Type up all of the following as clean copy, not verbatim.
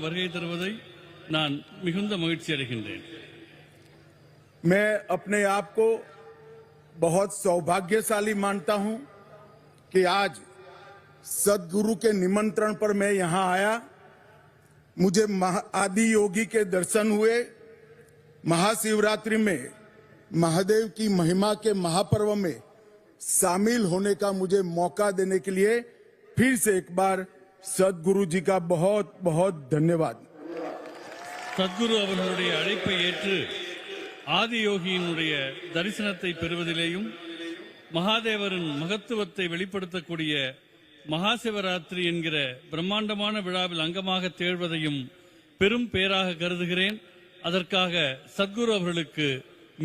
வருகை தருவதை நான் மிகுந்த மகிழ்ச்சி அடைகின்றேன். मैं अपने आप को बहुत सौभाग्यशाली मानता हूं कि आज सदगुरु के निमंत्रण पर मैं यहां आया. मुझे आदि योगी के दर्शन हुए. महाशिवरात्रि में महादेव की महिमा के महापर्व में शामिल होने का मुझे मौका देने के लिए फिर से एक बार सदगुरु जी का बहुत बहुत धन्यवाद. சத்குரு அவர்களுடைய அழைப்பை ஏற்று ஆதியோகியினுடைய தரிசனத்தை பெறுவதிலேயும் மகாதேவரின் மகத்துவத்தை வெளிப்படுத்தக்கூடிய மகாசிவராத்திரி என்கிற பிரம்மாண்டமான விழாவில் அங்கமாக தேழ்வதையும் பெரும் பேராக கருதுகிறேன். அதற்காக சத்குரு அவர்களுக்கு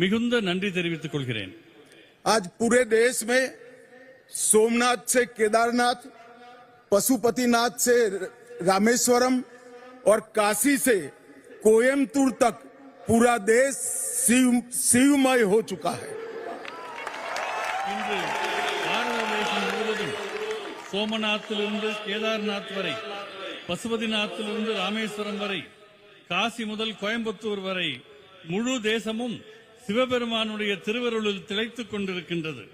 மிகுந்த நன்றி தெரிவித்துக் கொள்கிறேன். आज पूरे देश में सोमनाथ से केदारनाथ, पशुपतिनाथ से रामेश्वरम और काशी से कोयम्बतूर तक पूरा देश शिवमय हो चुका है. இன்று பாரத தேசம் முழுவதும் சோமநாத்திலிருந்து கேதார்நாத் வரை, பசுபதிநாத்திலிருந்து ராமேஸ்வரம் வரை, காசி முதல் கோயம்புத்தூர் வரை முழு தேசமும் சிவபெருமானுடைய திருவருளில் திளைத்துக் கொண்டிருக்கின்றது.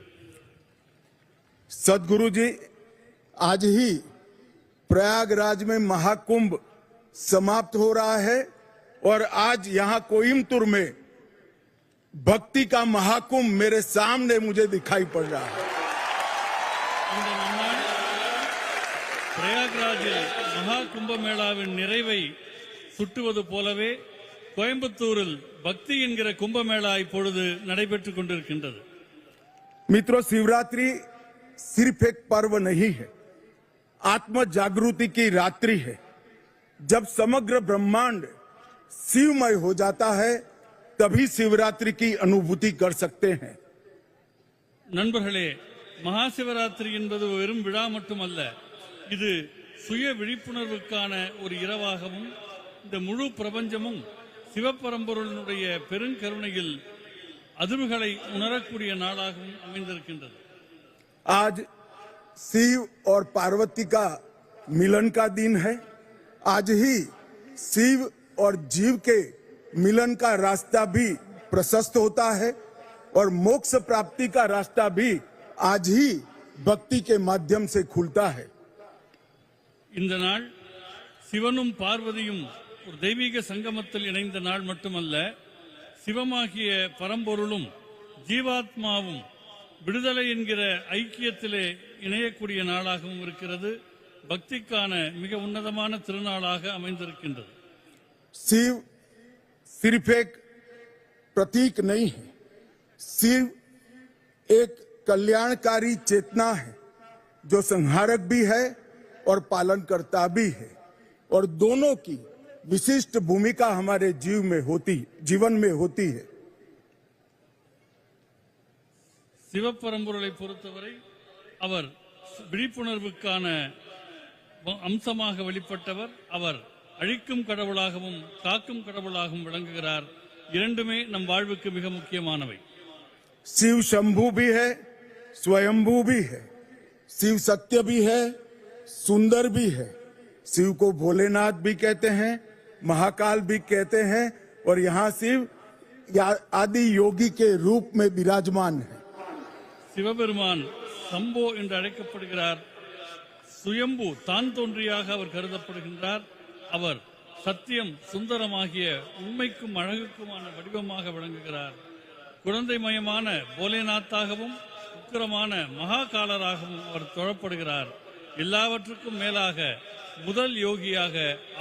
सदगुरु जी आज ही प्रयागराज में महाकुंभ समाप्त हो रहा है और आज यहां कोयम्बतूर में भक्ति का महाकुंभ मेरे सामने मुझे दिखाई पड़ रहा है. இந்த நன்னாள் பிரயாக்ராஜில் மகா கும்பமேளாவின் நிறைவை சுட்டுவது போலவே கோயம்புத்தூரில் பக்தி என்கிற கும்பமேளா இப்பொழுது நடைபெற்றுக் கொண்டிருக்கின்றது. मित्रों, शिवरात्रि सिर्फ एक पर्व नहीं है, आत्म जागृति की रात्रि है. जब समग्र ब्रह्मांड शिवमय हो जाता है तभी शिवरात्रि की अनुभूति कर सकते हैं. நண்பர்களே, மகாசிவராத்திரி என்பது வெறும் விழா மட்டுமல்ல, இது சுய விழிப்புணர்வுக்கான ஒரு இரவாகவும் இந்த முழு பிரபஞ்சமும் சிவபரம்பொருளினுடைய பெருங்கருணையில் அதிர்வுகளை உணரக்கூடிய நாளாகவும் அமைந்திருக்கின்றது. आज शिव और पार्वती का मिलन का दिन है. आज ही शिव और जीव के मिलन का रास्ता भी प्रशस्त होता है और मोक्ष प्राप्ति का रास्ता भी आज ही भक्ति के माध्यम से खुलता है. இந்த நாள் சிவனும் பார்வதியும் ஒரு தெய்வீக சங்கமத்தில் இணைந்த நாள் மட்டுமல்ல, சிவமாகிய பரம்பொருளும் ஜீவாத்மாவும் விடுதலை என்கிற ஐக்கியத்திலே இணையக்கூடிய நாளாகவும் இருக்கிறது. பக்திக்கான மிக உன்னதமான திருநாளாக அமைந்திருக்கின்றது. शिव सिर्फ एक प्रतीक नहीं है, शिव एक कल्याणकारी चेतना है जो संहारक भी है और पालनकर्ता भी है, और दोनों की विशिष्ट भूमिका हमारे जीवन में होती है. சிவபரம்பொருளை பொறுத்தவரை அவர் விழிப்புணர்வுக்கான அம்சமாக வெளிப்பட்டவர். அவர் அழிக்கும் கடவுளாகவும் காக்கும் கடவுளாகவும் விளங்குகிறார். இரண்டுமே நம் வாழ்வுக்கு மிக முக்கியமானவை. शिव शंभु भी है, स्वयंभू भी है. शिव सत्य भी है, सुंदर भी है. शिव को भोलेनाथ भी कहते हैं, महाकाल भी कहते हैं, और यहाँ शिव आदि योगी के रूप में विराजमान है. சிவபெருமான் சம்போ என்று அழைக்கப்படுகிறார். சுயம்பு தான் தோன்றியாக அவர் கருதப்படுகின்றார். அவர் சத்தியம் சுந்தரமாகிய உண்மைக்கும் அழகுக்குமான வடிவமாக விளங்குகிறார். குழந்தைமயமான போலேநாத்தாகவும் உக்கிரமான மகாகாலராகவும் அவர் தொழப்படுகிறார். எல்லாவற்றுக்கும் மேலாக முதல் யோகியாக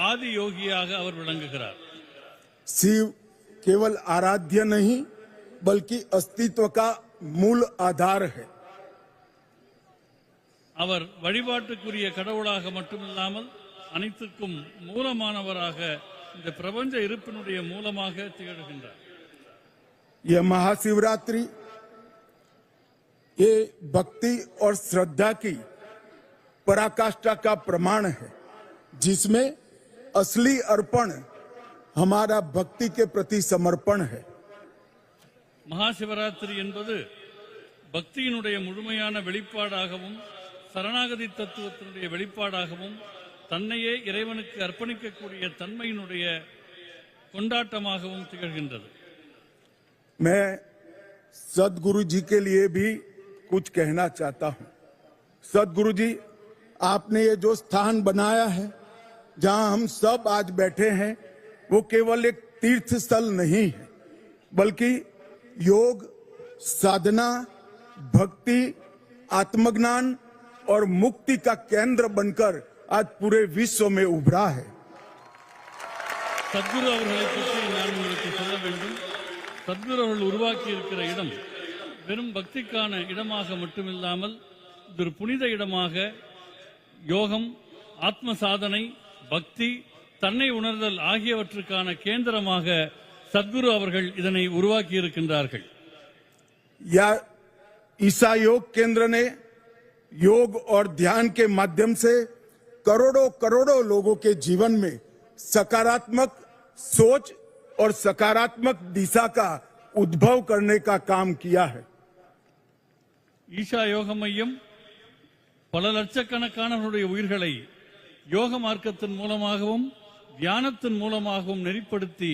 ஆதி யோகியாக அவர் விளங்குகிறார். शिव केवल आराध्य नहीं बल्कि अस्तित्व का मूल आधार है. அவர் வழிபாட்டுக்குரிய கடவுளாக மட்டுமில்லாமல் அனைத்துக்கும் மூலமானவராக இந்த பிரபஞ்ச இருப்பினுடைய மூலமாக திகழ்கின்றார். यह महाशिवरात्रि ये भक्ति और श्रद्धा की पराकाष्ठा का प्रमाण है, जिसमें असली अर्पण हमारा भक्ति के प्रति समर्पण है. மகாசிவராத்திரி என்பது பக்தியினுடைய முழுமையான வெளிப்பாடாகவும் சரணாகதி தத்துவத்தினுடைய வெளிப்பாடாகவும் தன்னையே இறைவனுக்கு அர்ப்பணிக்கக்கூடிய தன்மையினுடைய கொண்டாட்டமாகவும் திகழ்கின்றது. मैं सदगुरु जी के लिए भी कुछ कहना चाहता हूं। सदगुरु जी, आपने ये जो स्थान बनाया है जहां हम सब आज बैठे हैं, वो केवल एक तीर्थ स्थल नहीं है, बल्कि योग, साधना, भक्ति, आत्मज्ञान और मुक्ति का केंद्र बनकर आज पूरे विश्व में उभरा है। சத்குரு அவர்களை பற்றி நான் உங்களுக்கு சொல்ல வேண்டும். சத்குரு அவர்கள் உருவாக்கி இருக்கிற இடம் வெறும் பக்திக்கான இடமாக மட்டுமில்லாமல் இது ஒரு புனித இடமாக யோகம், ஆத்ம சாதனை, பக்தி, தன்னை உணர்தல் ஆகியவற்றுக்கான கேந்திரமாக சத்குரு அவர்கள் இதனை உருவாக்கி இருக்கின்றார்கள். ईसा योग केंद्र ने योग और ध्यान के माध्यम से करोड़ों करोड़ों लोगों के जीवन में सकारात्मक सोच और सकारात्मक दिशा का उद्भव करने का काम किया है। ஈஷா யோக மையம் பல லட்சக்கணக்கானவருடைய உயிர்களை யோக மார்க்கத்தின் மூலமாகவும் தியானத்தின் மூலமாகவும் நெறிப்படுத்தி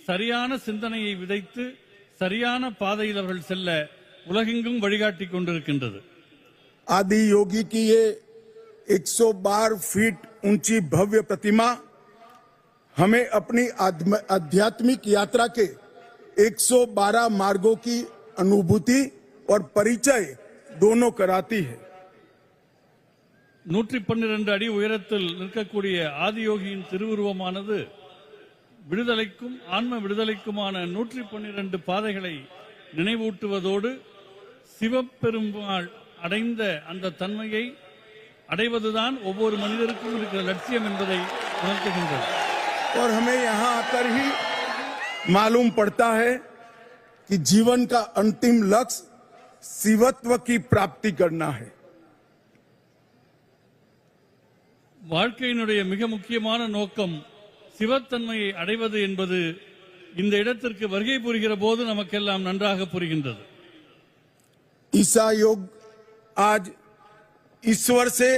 சரியான சிந்தனையை விதைத்து சரியான பாதையில் அவர்கள் செல்ல உலகெங்கும் வழிகாட்டி கொண்டிருக்கின்றது. आदि योगी की ये 112 फीट ऊंची भव्य प्रतिमा हमें अपनी आध्यात्मिक यात्रा के 112 मार्गों की अनुभूति और परिचय दोनों कराती है। 112 அடி உயரத்தில் நிற்கக்கூடிய ஆதியோகியின் திருவுருவமானது விடுதலைக்கும் ஆன்ம விடுதலைக்குமான 112 பாதைகளை நினைவூட்டுவதோடு சிவபெருமாள் அடைந்த அந்த தன்மையை அடைவதுதான் ஒவ்வொரு மனிதருக்கும் இருக்கிற லட்சியம் என்பதை உணர்த்துகின்றது. और हमें यहाँ आकर ही मालूम पड़ता है कि जीवन का अंतिम लक्ष्य शिवत्व की प्राप्ति करना है। வாழ்க்கையினுடைய மிக முக்கியமான நோக்கம் சிவத்தன்மையை அடைவது என்பது இந்த இடத்திற்கு வருகை புரிகிற போது நமக்கெல்லாம் நன்றாக புரிகின்றது. ईसा योग आज ईश्वर से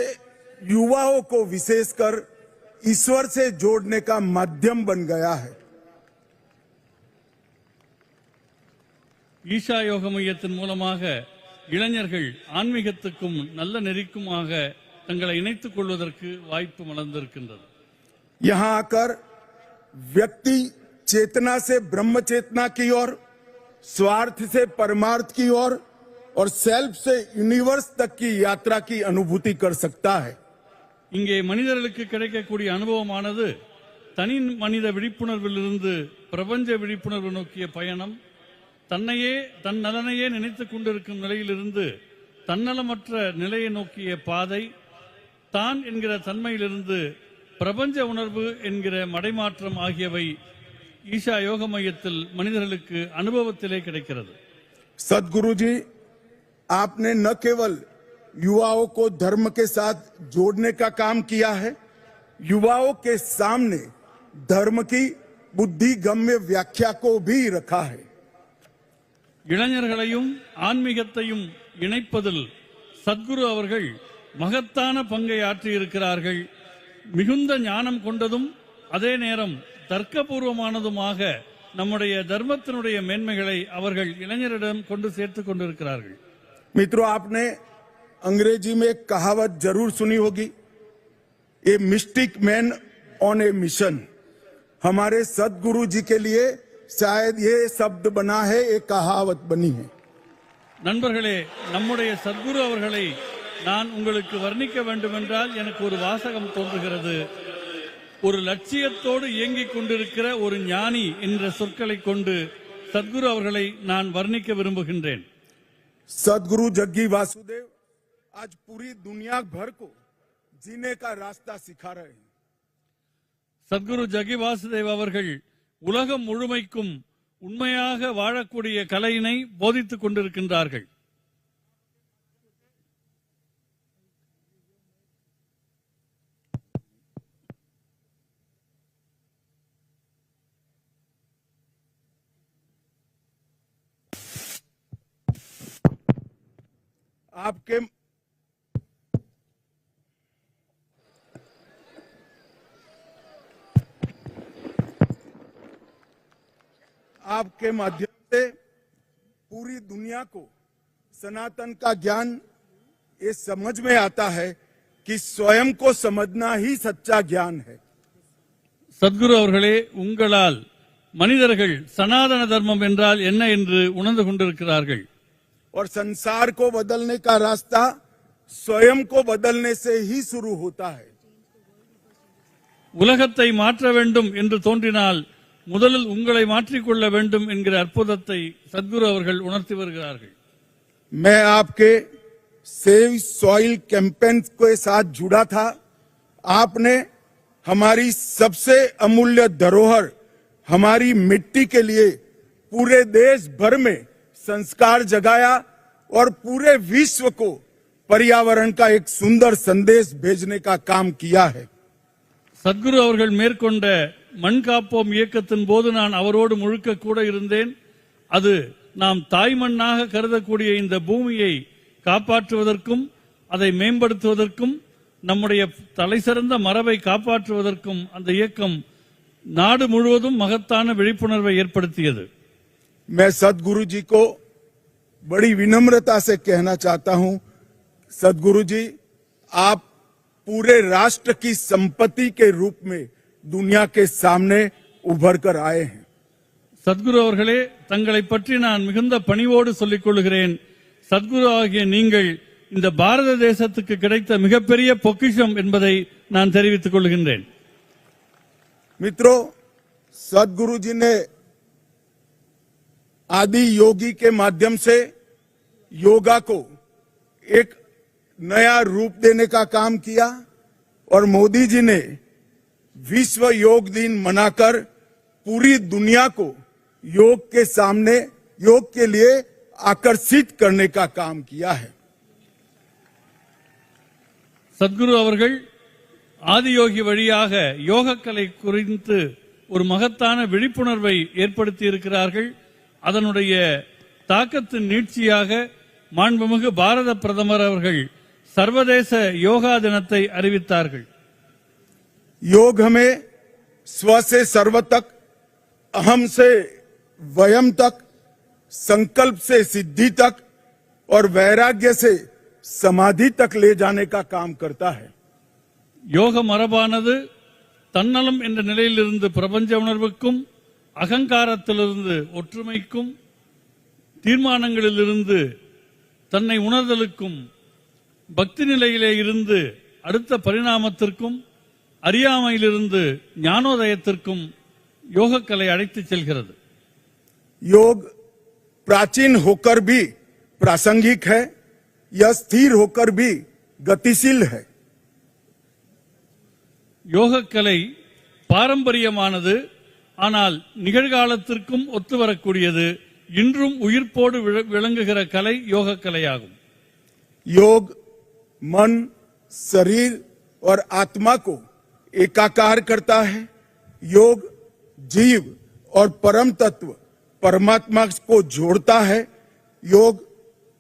युवाओं को विशेषकर ईश्वर से जोड़ने का माध्यम बन गया है। ஈஷா யோக மையத்தின் மூலமாக இளைஞர்கள் ஆன்மீகத்துக்கும் நல்ல நெறிக்குமாக தங்களை இணைத்துக் கொள்வதற்கு வாய்ப்பு மலர்ந்திருக்கின்றது. यहाँ आकर व्यक्ति चेतना से ब्रह्म चेतना की ओर, स्वार्थ से परमार्थ की ओर और सेल्फ से यूनिवर्स तक की यात्रा की अनुभूति कर सकता है। இங்கே மனிதர்களுக்கு கிடைக்கக்கூடிய அனுபவமானது தனி மனித விழிப்புணர்விலிருந்து பிரபஞ்ச விழிப்புணர்வு நோக்கிய பயணம், தன்னையே தன் நலனையே நினைத்துக் கொண்டிருக்கும் நிலையிலிருந்து தன்னலமற்ற நிலையை நோக்கிய பாதை, தான் என்கிற தன்மையிலிருந்து பிரபஞ்ச உணர்வு என்கிற மடைமாற்றம் ஆகியவை ஈஷா யோக மையத்தில் மனிதர்களுக்கு அனுபவத்திலே கிடைக்கிறது. सदगुरु जी, आपने न केवल युवाओं को धर्म के साथ जोड़ने का काम किया है, युवाओं के सामने धर्म की बुद्धिगम्य व्याख्या को भी रखा है। இளைஞர்களையும் ஆன்மீகத்தையும் இணைப்பதில் சத்குரு அவர்கள் மகத்தான பங்கை ஆற்றியிருக்கிறார்கள். மிகுந்த ஞானம் கொண்டதும் அதே நேரம் தர்க்கபூர்வமானதுமாக நம்முடைய தர்மத்தினுடைய மேன்மைகளை அவர்கள் இளைஞரிடம் கொண்டு சேர்த்துக் கொண்டிருக்கிறார்கள். मित्रों, आपने अंग्रेजी में एक कहावत जरूर सुनी होगी, a mystic man on A mission. हमारे सदगुरु जी के लिए शायद ये शब्द बना है, एक कहावत बनी है। நண்பர்களே, நம்முடைய சத்குரு அவர்களை நான் உங்களுக்கு வர்ணிக்க வேண்டுமென்றால் எனக்கு ஒரு வாசகம் தோன்றுகிறது. ஒரு லட்சியத்தோடு இயங்கிக் கொண்டிருக்கிற ஒரு ஞானி என்ற சொற்களை கொண்டு சத்குரு அவர்களை நான் வர்ணிக்க விரும்புகின்றேன். सदगुरु जग्गी वासुदेव आज पूरी दुनिया भर को जीने का रास्ता सिखा रहे हैं। சத்குரு ஜகி வாசுதேவ் அவர்கள் உலகம் முழுமைக்கும் உண்மையாக வாழக்கூடிய கலையினை போதித்துக் கொண்டிருக்கின்றார்கள். आपके माध्यम से पूरी दुनिया को सनातन का ज्ञान ये समझ में आता है कि स्वयं को समझना ही सच्चा ज्ञान है। சத்குரு அவர்களே, உங்களால் மனிதர்கள் சனாதன தர்மம் என்றால் என்ன என்று உணர்ந்து கொண்டிருக்கிறார்கள். और संसार को बदलने का रास्ता स्वयं को बदलने से ही शुरू होता है। உலகத்தை மாற்ற வேண்டும் என்று தோன்றினால் முதலில் உங்களை மாற்றிக்கொள்ள வேண்டும் என்கிற அற்புதத்தை சத்குரு அவர்கள் உணர்த்தி வருகிறார்கள். मैं आपके सेव सॉइल कैंपेन के साथ जुड़ा था। आपने हमारी सबसे अमूल्य धरोहर हमारी मिट्टी के लिए पूरे देश भर में संस्कार जगाया और पूरे विश्व को पर्यावरण का एक सुंदर संदेश भेजने का काम किया है। சத்குரு அவர்கள் மேற்கொண்ட மண் காப்போம் இயக்கத்தின் போது நான் அவரோடு முழுக்க கூட இருந்தேன். அது நாம் தாய்மண்ணாக கருதக்கூடிய இந்த பூமியை காப்பாற்றுவதற்கும் அதை மேம்படுத்துவதற்கும் நம்முடைய தலைசிறந்த மரபை காப்பாற்றுவதற்கும் அந்த இயக்கம் நாடு முழுவதும் மகத்தான விழிப்புணர்வை ஏற்படுத்தியது. मैं सदगुरु जी को बड़ी विनम्रता से कहना चाहता हूं, सदगुरु जी आप पूरे राष्ट्र की संपत्ति के रूप में दुनिया के सामने उभर कर आए हैं। சத்குரு அவர்களே, தங்களை பற்றி நான் மிகுந்த பணிவோடு சொல்லிக் கொள்கிறேன். சத்குரு ஆகிய நீங்கள் இந்த பாரத தேசத்துக்கு கிடைத்த மிகப்பெரிய பொக்கிஷம் என்பதை நான் தெரிவித்துக் கொள்கின்றேன். मित्रों, सदगुरु जी ने आदि योगी के माध्यम से योगा को एक नया रूप देने का काम किया और मोदी जी ने विश्व योग दिन मनाकर पूरी दुनिया को योग के सामने योग के लिए आकर्षित करने का काम किया है। சத்குரு அவர்கள் ஆதியோகி வழியாக யோகக்கலை குறித்து ஒரு மகத்தான விழிப்புணர்வை ஏற்படுத்தி இருக்கிறார்கள். அதனுடைய தாக்கத்தின் நீட்சியாக மாண்புமிகு பாரத பிரதமர் அவர்கள் சர்வதேச யோகா தினத்தை அறிவித்தார்கள். योग हमें स्व से सर्व तक, अहम से वयम तक, संकल्प से सिद्धि तक और वैराग्य से समाधि तक ले जाने का काम करता है। யோக மரபானது தன்னலம் என்ற நிலையிலிருந்து பிரபஞ்ச உணர்வுக்கும், அகங்காரத்திலிருந்து ஒற்றுமைக்கும், தீர்மானங்களிலிருந்து தன்னை உணர்தலுக்கும், பக்தி நிலையிலே இருந்து அடுத்த பரிணாமத்திற்கும், அறியாமையிலிருந்து ஞானோதயத்திற்கும் யோகக்கலை அழைத்துச் செல்கிறது. योग प्राचीन होकर भी प्रासंगिक है, यह स्थिर होकर भी गतिशील है। யோகக்கலை பாரம்பரியமானது, ஆனால் நிகழ்காலத்திற்கும் ஒத்து வரக்கூடியது. இன்றும் உயிர்ப்போடு விளங்குகிற கலை யோகக்கலையாகும். योग मन, शरीर और आत्मा को एकाकार करता है। योग जीव और परम तत्व परमात्मा को जोड़ता है। योग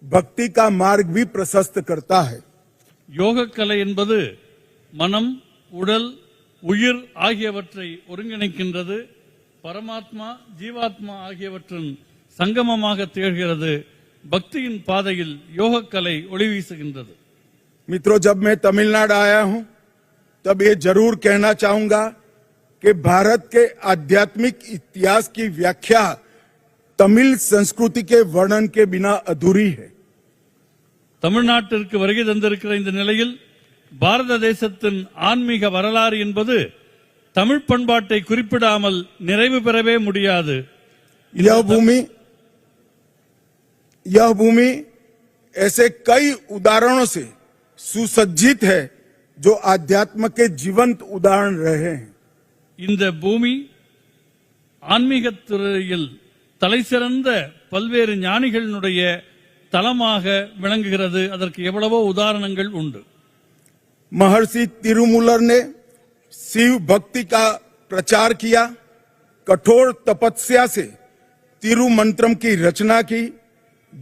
भक्ति का मार्ग भी प्रशस्त करता है। யோகக்கலை என்பது மனம், உடல், உயிர் ஆகியவற்றை ஒருங்கிணைக்கின்றது. பரமாத்மா, ஜீவாத்மா ஆகியவற்றின் சங்கமமாக திகழ்கிறது. பக்தியின் பாதையில் யோகக்கலை ஒளி வீசுகின்றது. मित्रों, जब मैं तमिलनाडु आया हूं तब ये जरूर कहना चाहूंगा कि भारत के आध्यात्मिक इतिहास की व्याख्या तमिल संस्कृति के वर्णन के बिना अधूरी है। தமிழ்நாட்டிற்கு வருகை தந்திருக்கிற இந்த நிலையில் பாரத தேசத்தின் ஆன்மீக வரலாறு என்பது தமிழ் பண்பாட்டை குறிப்பிடாமல் நிறைவு பெறவே முடியாது. यह भूमि ऐसे कई उदाहरणों से सुसज्जित है जो आध्यात्म के जीवंत उदाहरण रहे हैं। இந்த பூமி ஆன்மீகத் துறையில் தலைசிறந்த பல்வேறு ஞானிகளினுடைய தலமாக விளங்குகிறது. அதற்கு எவ்வளவோ உதாரணங்கள் உண்டு. महर्षि तिरुमूलर ने शिव भक्ति का प्रचार किया, कठोर तपस्या से तिरुमंत्रम की रचना की,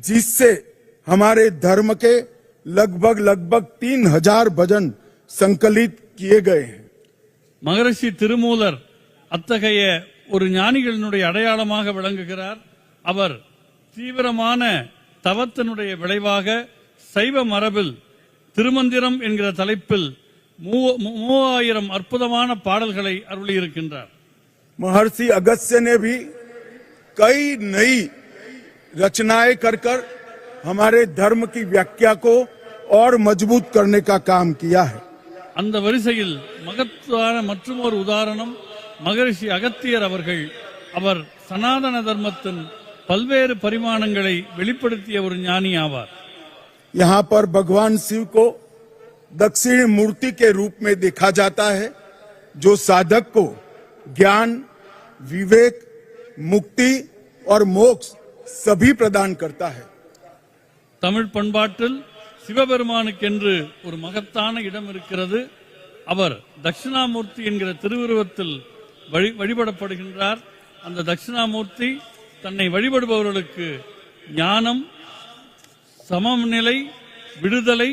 जिससे हमारे धर्म के लगभग 3000 भजन संकलित किए गए हैं। மகரிஷி திருமூலர் அத்தகைய ஒரு ஞானிகளினுடைய அடையாளமாக விளங்குகிறார். அவர் தீவிரமான தவத்தினுடைய விளைவாக சைவ மரபில் திருமந்திரம் என்கிற தலைப்பில் 3000 அற்புதமான பாடல்களை அருளியிருக்கின்றார். महर्षि अगस्त्य ने भी कई नई रचनाएं कर हमारे धर्म की व्याख्या को और मजबूत करने का काम किया है. அந்த வரிசையில் மகத்தான மற்றொரு உதாரணம் மகரிஷி அகத்தியர் அவர்கள். அவர் சனாதன தர்மத்தின் பல்வேறு பரிமாணங்களை வெளிப்படுத்திய ஒரு ஞானி ஆவார். यहाँ पर भगवान शिव को दक्षिण मूर्ति के रूप में देखा जाता है, जो साधक को ज्ञान, विवेक, मुक्ति और मोक्ष सभी प्रदान करता है. தமிழ் பண்பாட்டில் சிவபெருமானுக்கென்று ஒரு மகத்தான இடம் இருக்கிறது. அவர் தட்சிணாமூர்த்தி என்கிற திருவுருவத்தில் வழிபடப்படுகின்றார். அந்த தட்சிணாமூர்த்தி தன்னை வழிபடுபவர்களுக்கு ஞானம், சமநிலை, விடுதலை,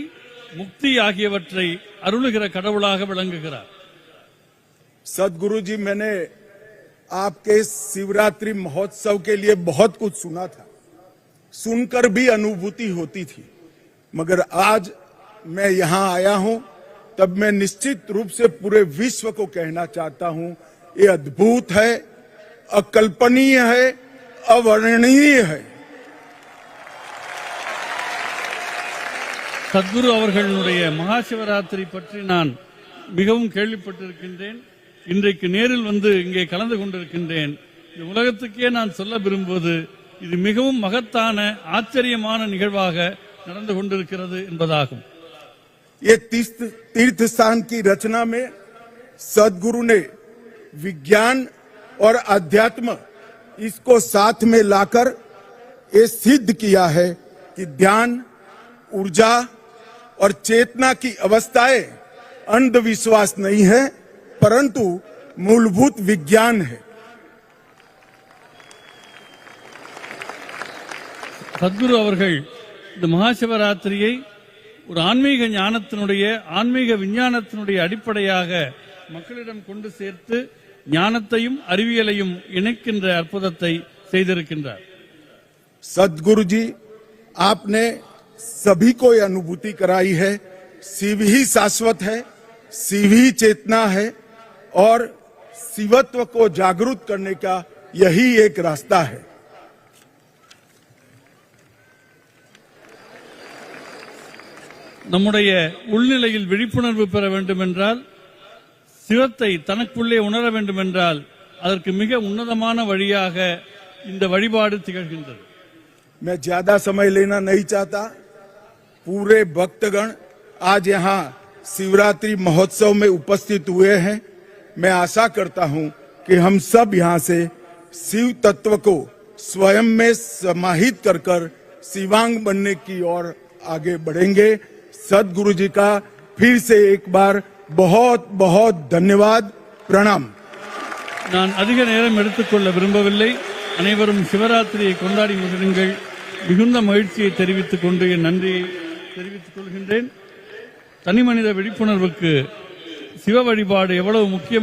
முக்தி ஆகியவற்றை அருளுகிற கடவுளாக விளங்குகிறார். सदगुरु जी, मैंने आपके शिवरात्रि महोत्सव के लिए बहुत कुछ सुना था, सुनकर भी अनुभूति होती थी, मगर आज मैं यहाँ आया हूँ तब मैं निश्चित रूप से पूरे विश्व को कहना चाहता हूँ, ये अद्भुत है, अकल्पनीय है, अवर्णनीय है. சத்குரு அவர்களுடைய மகா சிவராத்திரி பற்றி நான் மிகவும் கேள்விப்பட்டிருக்கின்றேன். இன்றைக்கு நேரில் வந்து இங்கே கலந்து கொண்டிருக்கின்றேன். இந்த உலகத்துக்கே நான் சொல்ல விரும்புவது இது மிகவும் மகத்தான ஆச்சரியமான நிகழ்வாக நடந்து கொண்டிருக்கிறது என்பதாகும். ये तीर्थ स्थान की रचना में सदगुरु ने विज्ञान और अध्यात्म इसको साथ में लाकर ये सिद्ध किया है कि ध्यान, ऊर्जा और चेतना की अवस्थाएं अंधविश्वास नहीं है, परंतु मूलभूत विज्ञान है. சத்குரு அவர்கள் இந்த மகா சிவராத்திரியை ஒரு ஆன்மீக ஞானத்தினுடைய, ஆன்மீக விஞ்ஞானத்தினுடைய அடிப்படையாக மக்களிடம் கொண்டு சேர்த்து ஞானத்தையும் அறிவியலையும் இணைக்கின்ற அற்புதத்தை செய்திருக்கின்றார். सदगुरु जी, आपने सभी को यह अनुभूति कराई है, शिव ही शाश्वत है, शिव ही चेतना है और शिवत्व को जागरूक करने का यही एक रास्ता है. நம்முடைய உள்நிலையில் விழிப்புணர்வு பெற வேண்டும் என்றால், சிவத்தை தனக்குள்ளே உணர வேண்டும் என்றால் அதற்கு மிக உன்னதமான வழியாக இந்த வழிபாடு திகழ்கின்றது. मैं ज्यादा समय लेना नहीं चाहता. पूरे भक्तगण आज यहाँ शिवरात्रि महोत्सव में उपस्थित हुए हैं. मैं आशा करता हूँ कि हम सब यहाँ से शिव तत्व को स्वयं में समाहित कर शिवांग बनने की ओर आगे बढ़ेंगे. सदगुरु जी का फिर से एक बार बहुत बहुत धन्यवाद, प्रणाम. நான் அதிக நேரம் எடுத்துக்கொள்ள விரும்பவில்லை. அனைவரும் சிவராத்திரியை கொண்டாடி மகிழுங்கள். மிகுந்த மகிழ்ச்சியை தெரிவித்துக் கொண்டு என் நன்றியை தெரிவித்துக் கொள்கின்றேன். தனிமனித விழிப்புணர்வுக்கு சிவ வழிபாடு எவ்வளவு முக்கியம்